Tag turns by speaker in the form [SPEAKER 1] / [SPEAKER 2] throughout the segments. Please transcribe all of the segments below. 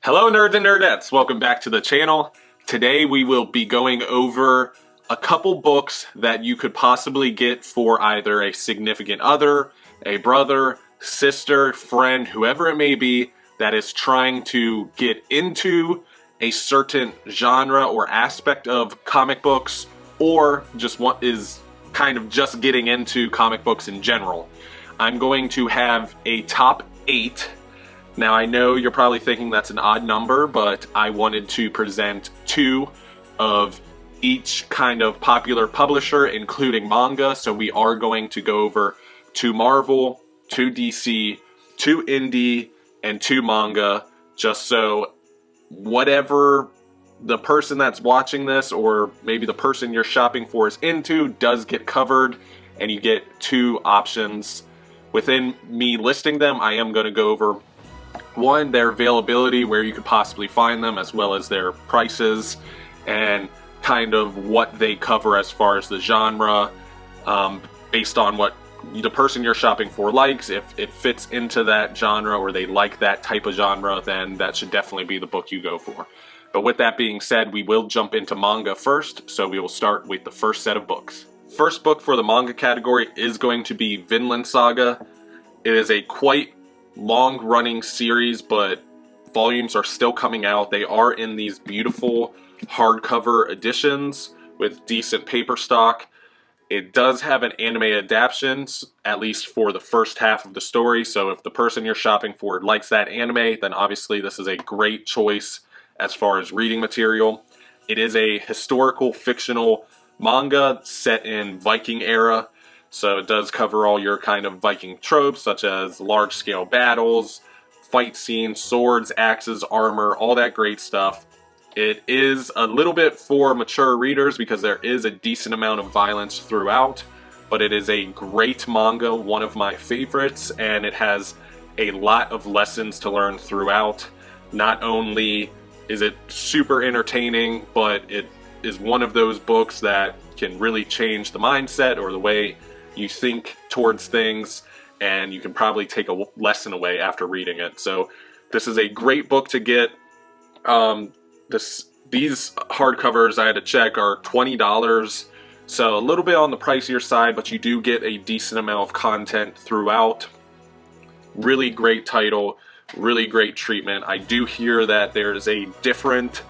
[SPEAKER 1] Hello nerds and nerdettes, welcome back to the channel. Today we will be going over a couple books that you could possibly get for either a significant other, a brother, sister, friend, whoever it may be that is trying to get into a certain genre or aspect of comic books, or just is kind of just getting into comic books in general. I'm going to have a top 8. Now, I know you're probably thinking that's an odd number, but I wanted to present 2 of each kind of popular publisher, including manga. So we are going to go over 2 Marvel, 2 DC, 2 indie, and 2 manga, just so whatever the person that's watching this, or maybe the person you're shopping for is into, does get covered, and you get 2 options. Within me listing them, I am going to go over 1, their availability, where you could possibly find them, as well as their prices, and kind of what they cover as far as the genre, based on what the person you're shopping for likes. If it fits into that genre, or they like that type of genre, then that should definitely be the book you go for. But with that being said, we will jump into manga first, so we will start with the first set of books. First book for the manga category is going to be Vinland Saga. It is a quite long-running series, but volumes are still coming out. They are in these beautiful hardcover editions with decent paper stock. It does have an anime adaptation, at least for the first half of the story, so if the person you're shopping for likes that anime, then obviously this is a great choice as far as reading material. It is a historical fictional manga set in Viking era, so it does cover all your kind of Viking tropes, such as large-scale battles, fight scenes, swords, axes, armor, all that great stuff. It is a little bit for mature readers because there is a decent amount of violence throughout, but it is a great manga, one of my favorites, and it has a lot of lessons to learn throughout. Not only is it super entertaining, but it is one of those books that can really change the mindset or the way you think towards things, and you can probably take a lesson away after reading it. So this is a great book to get. These hardcovers, I had to check, are $20, so a little bit on the pricier side, but you do get a decent amount of content throughout. Really great title, really great treatment. I do hear that there's a different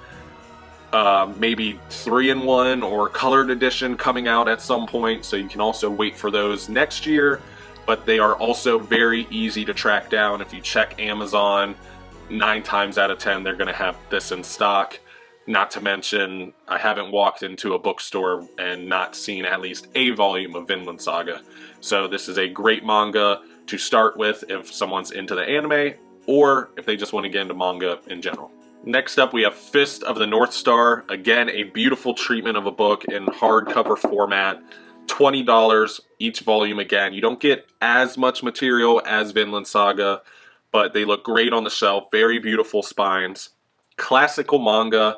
[SPEAKER 1] maybe 3-in-1 or colored edition coming out at some point, so you can also wait for those next year. But they are also very easy to track down. If you check Amazon, 9 times out of 10 they're going to have this in stock. Not to mention, I haven't walked into a bookstore and not seen at least a volume of Vinland Saga. So this is a great manga to start with if someone's into the anime, or if they just want to get into manga in general. Next up, we have Fist of the North Star. Again, a beautiful treatment of a book in hardcover format. $20 each volume. Again, you don't get as much material as Vinland Saga, but they look great on the shelf. Very beautiful spines. Classical manga,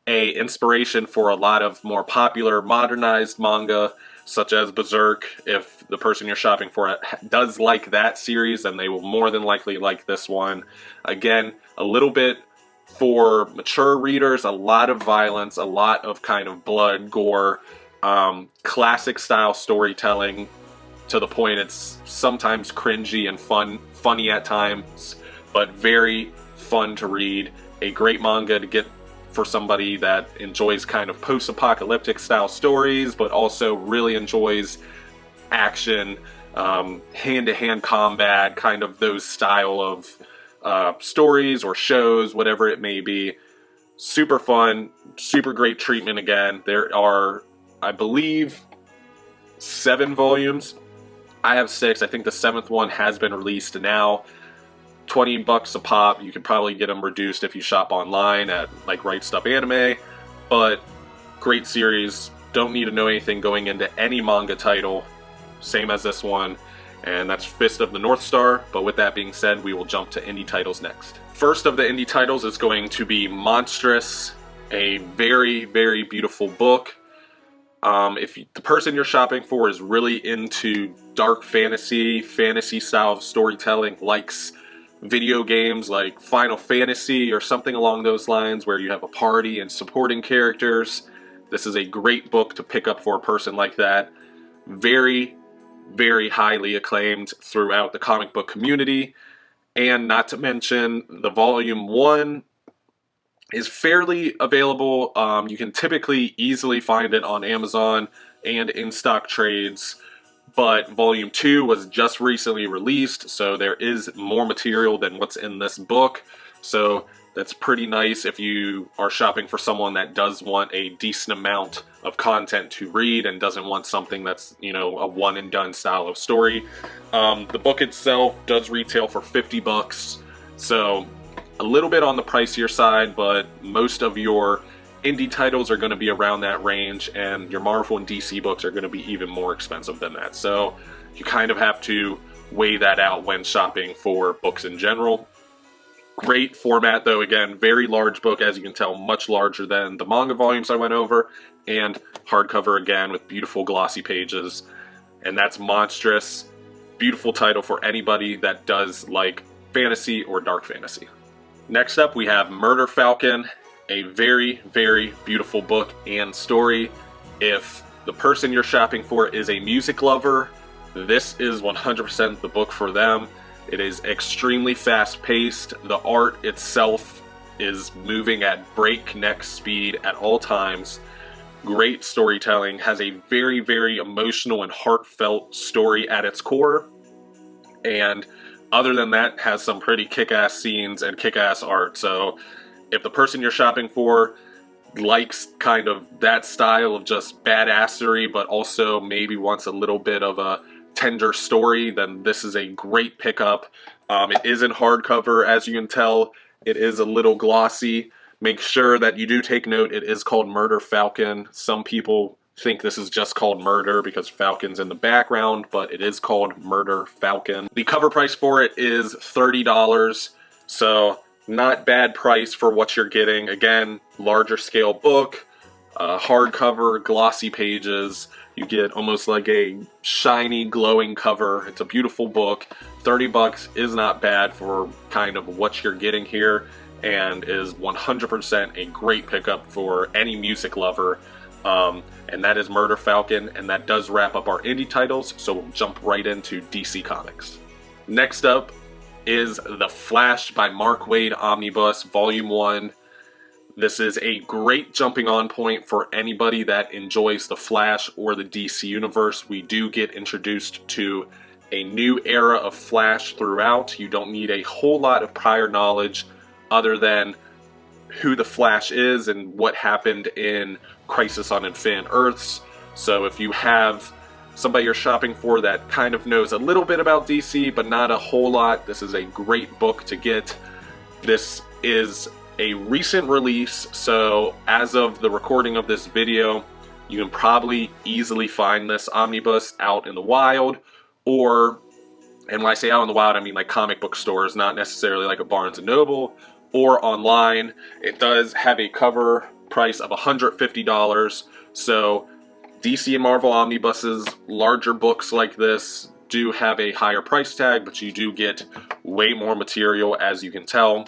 [SPEAKER 1] a inspiration for a lot of more popular modernized manga, such as Berserk. If the person you're shopping for does like that series, then they will more than likely like this one. Again, a little bit for mature readers, a lot of violence, a lot of kind of blood, gore, classic style storytelling, to the point it's sometimes cringy and funny at times, but very fun to read. A great manga to get for somebody that enjoys kind of post-apocalyptic style stories, but also really enjoys action, hand-to-hand combat, kind of those style of stories or shows, whatever it may be. Super fun, super great treatment. Again, there are, I believe, 7 volumes. I have 6. I think the 7th one has been released now. $20 a pop. You could probably get them reduced if you shop online at like Right Stuff Anime, but great series. Don't need to know anything going into any manga title, same as this one. And that's Fist of the North Star. But with that being said, we will jump to indie titles next. First of the indie titles is going to be Monstrous, a very, very beautiful book. If the person you're shopping for is really into dark fantasy style of storytelling, likes video games like Final Fantasy or something along those lines where you have a party and supporting characters, this is a great book to pick up for a person like that. Very, very highly acclaimed throughout the comic book community. And not to mention, the volume 1 is fairly available. You can typically easily find it on Amazon and in stock trades. But volume 2 was just recently released, so there is more material than what's in this book. So that's pretty nice if you are shopping for someone that does want a decent amount of content to read and doesn't want something that's, you know, a one and done style of story. The book itself does retail for $50, so a little bit on the pricier side, but most of your indie titles are going to be around that range, and your Marvel and DC books are going to be even more expensive than that. So you kind of have to weigh that out when shopping for books in general. Great format though, again, very large book, as you can tell, much larger than the manga volumes I went over, and hardcover again with beautiful glossy pages, and that's monstrous. Beautiful title for anybody that does like fantasy or dark fantasy. Next up we have Murder Falcon, a very, very beautiful book and story. If the person you're shopping for is a music lover, this is 100% the book for them. It is extremely fast-paced. The art itself is moving at breakneck speed at all times. Great storytelling, has a very, very emotional and heartfelt story at its core. And other than that, has some pretty kick-ass scenes and kick-ass art. So if the person you're shopping for likes kind of that style of just badassery, but also maybe wants a little bit of a tender story, then this is a great pickup. It is in hardcover, as you can tell. It is a little glossy. Make sure that you do take note, it is called Murder Falcon. Some people think this is just called Murder because Falcon's in the background, but it is called Murder Falcon. The cover price for it is $30, so not bad price for what you're getting. Again, larger scale book, hardcover, glossy pages. You get almost like a shiny, glowing cover. It's a beautiful book. $30 is not bad for kind of what you're getting here, and is 100% a great pickup for any music lover. And that is Murder Falcon, and that does wrap up our indie titles, so we'll jump right into DC Comics. Next up is The Flash by Mark Waid Omnibus, Volume 1. This is a great jumping on point for anybody that enjoys The Flash or the DC Universe. We do get introduced to a new era of Flash throughout. You don't need a whole lot of prior knowledge other than who the Flash is and what happened in Crisis on Infinite Earths. So if you have somebody you're shopping for that kind of knows a little bit about DC, but not a whole lot, this is a great book to get. This is a recent release, so as of the recording of this video, you can probably easily find this omnibus out in the wild, or, and when I say out in the wild, I mean like comic book stores, not necessarily like a Barnes & Noble, or online. It does have a cover price of $150, so DC and Marvel omnibuses, larger books like this, do have a higher price tag, but you do get way more material, as you can tell.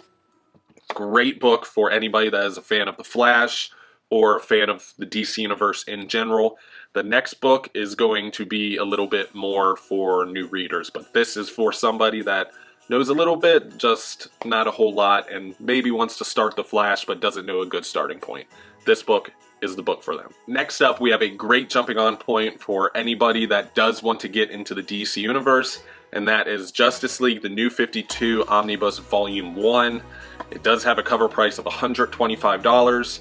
[SPEAKER 1] Great book for anybody that is a fan of The Flash or a fan of the DC Universe in general. The next book is going to be a little bit more for new readers, but this is for somebody that knows a little bit, just not a whole lot, and maybe wants to start The Flash but doesn't know a good starting point. This book is the book for them. Next up, we have a great jumping on point for anybody that does want to get into the DC Universe, and that is Justice League The New 52 Omnibus Volume 1. It does have a cover price of $125,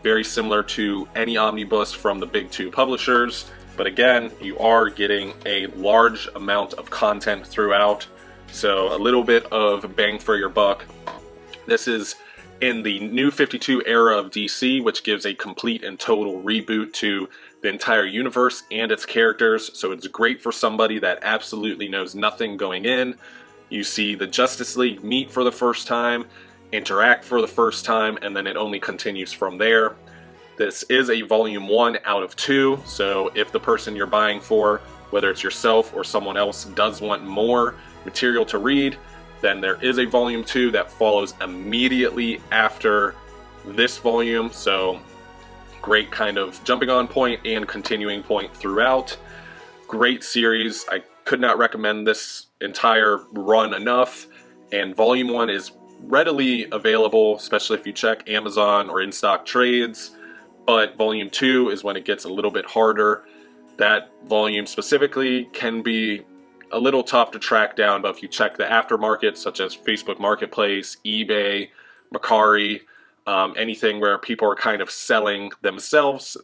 [SPEAKER 1] very similar to any omnibus from the big two publishers, but again, you are getting a large amount of content throughout, so a little bit of bang for your buck. This is in the New 52 era of DC, which gives a complete and total reboot to the entire universe and its characters, so it's great for somebody that absolutely knows nothing going in. You see the Justice League meet for the first time, interact for the first time, and then it only continues from there. This is a volume 1 out of 2, so if the person you're buying for, whether it's yourself or someone else, does want more material to read, Then there is a volume 2 that follows immediately after this volume, so great kind of jumping on point and continuing point throughout. Great series. I could not recommend this entire run enough, and volume 1 is readily available, especially if you check Amazon or in-stock trades, but volume 2 is when it gets a little bit harder. That volume specifically can be a little tough to track down, but if you check the aftermarket, such as Facebook Marketplace, eBay, Mercari, anything where people are kind of selling themselves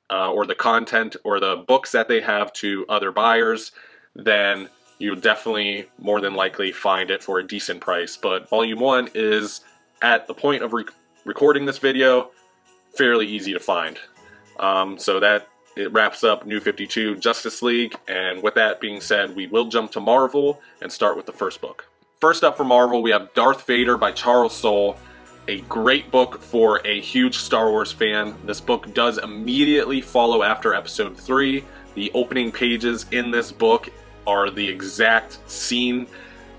[SPEAKER 1] or the content or the books that they have to other buyers, then you'll definitely more than likely find it for a decent price. But volume 1 is, at the point of recording this video, fairly easy to find. So that it wraps up New 52 Justice League, and with that being said, we will jump to Marvel and start with the first book. First up for Marvel, we have Darth Vader by Charles Soule, a great book for a huge Star Wars fan. This book does immediately follow after Episode 3. The opening pages in this book are the exact scene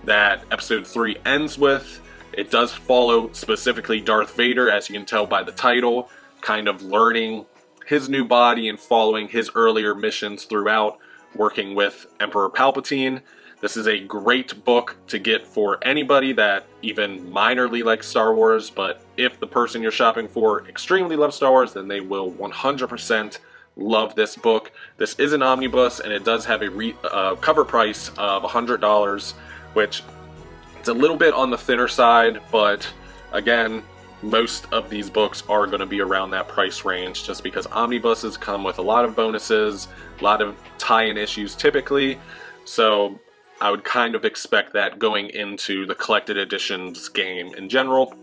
[SPEAKER 1] that Episode 3 ends with. It does follow specifically Darth Vader, as you can tell by the title, kind of learning his new body and following his earlier missions throughout, working with Emperor Palpatine. This is a great book to get for anybody that even minorly likes Star Wars, but if the person you're shopping for extremely loves Star Wars, then they will 100% love this book. This is an omnibus, and it does have a cover price of $100, which it's a little bit on the thinner side, but again, most of these books are going to be around that price range just because omnibuses come with a lot of bonuses, a lot of tie-in issues typically, so I would kind of expect that going into the collected editions game in general.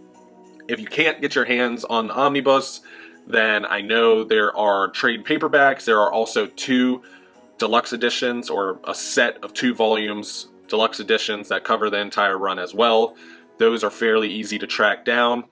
[SPEAKER 1] If you can't get your hands on the omnibus, then I know there are trade paperbacks. There are also 2 deluxe editions, or a set of 2 volumes, deluxe editions that cover the entire run as well. Those are fairly easy to track down.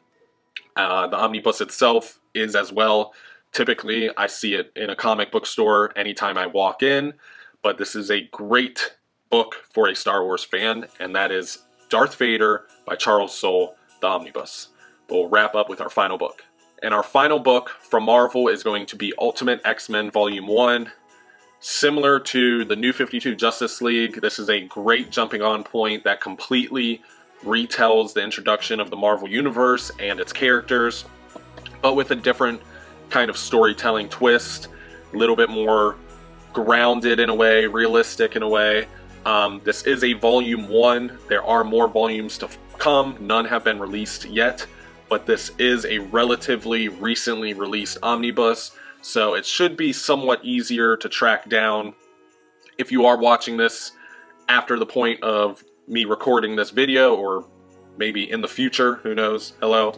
[SPEAKER 1] The omnibus itself is as well. Typically, I see it in a comic book store anytime I walk in, but this is a great book for a Star Wars fan, and that is Darth Vader by Charles Soule, the omnibus. We'll wrap up with our final book. And our final book from Marvel is going to be Ultimate X-Men Volume 1. Similar to the New 52 Justice League, this is a great jumping on point that completely retells the introduction of the Marvel Universe and its characters, but with a different kind of storytelling twist, a little bit more grounded in a way, realistic in a way. This is a Volume 1. There are more volumes to come. None have been released yet, but this is a relatively recently released omnibus, so it should be somewhat easier to track down if you are watching this after the point of me recording this video, or maybe in the future, who knows, hello.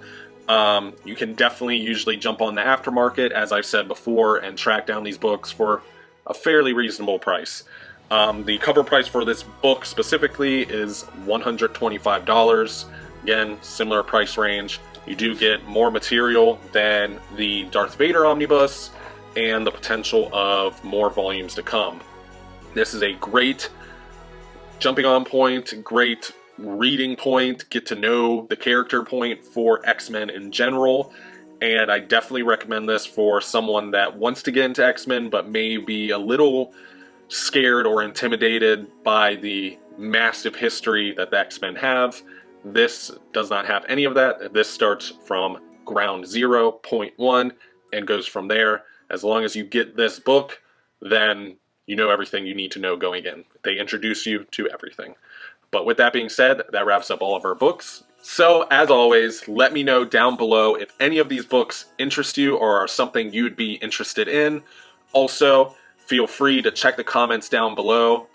[SPEAKER 1] You can definitely usually jump on the aftermarket, as I've said before, and track down these books for a fairly reasonable price. The cover price for this book specifically is $125. Again, similar price range. You do get more material than the Darth Vader omnibus and the potential of more volumes to come. This is a great jumping on point, great reading point, get to know the character point for X-Men in general, and I definitely recommend this for someone that wants to get into X-Men but may be a little scared or intimidated by the massive history that the X-Men have. This does not have any of that. This starts from ground zero, point 1, and goes from there. As long as you get this book, then you know everything you need to know going in. They introduce you to everything. But with that being said, that wraps up all of our books. So, as always, let me know down below if any of these books interest you or are something you'd be interested in. Also, feel free to check the comments down below.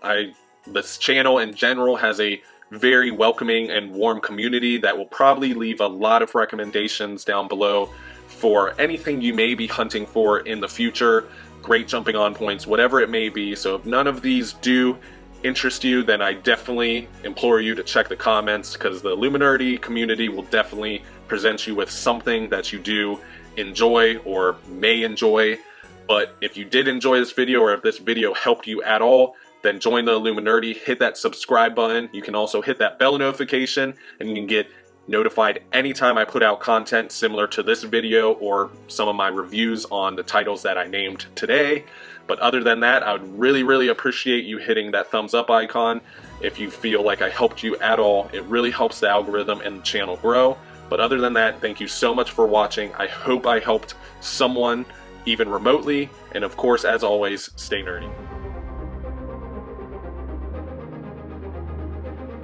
[SPEAKER 1] This channel in general has a very welcoming and warm community that will probably leave a lot of recommendations down below for anything you may be hunting for in the future, great jumping on points, whatever it may be. So if none of these do interest you, then I definitely implore you to check the comments, because the Illuminati community will definitely present you with something that you do enjoy or may enjoy. But if you did enjoy this video, or if this video helped you at all, then join the Illuminati, hit that subscribe button. You can also hit that bell notification, and you can get notified anytime I put out content similar to this video or some of my reviews on the titles that I named today. But other than that, I would really appreciate you hitting that thumbs up icon if you feel like I helped you at all. It really helps the algorithm and the channel grow. But other than that, thank you so much for watching. I hope I helped someone even remotely. And of course, as always, stay nerdy.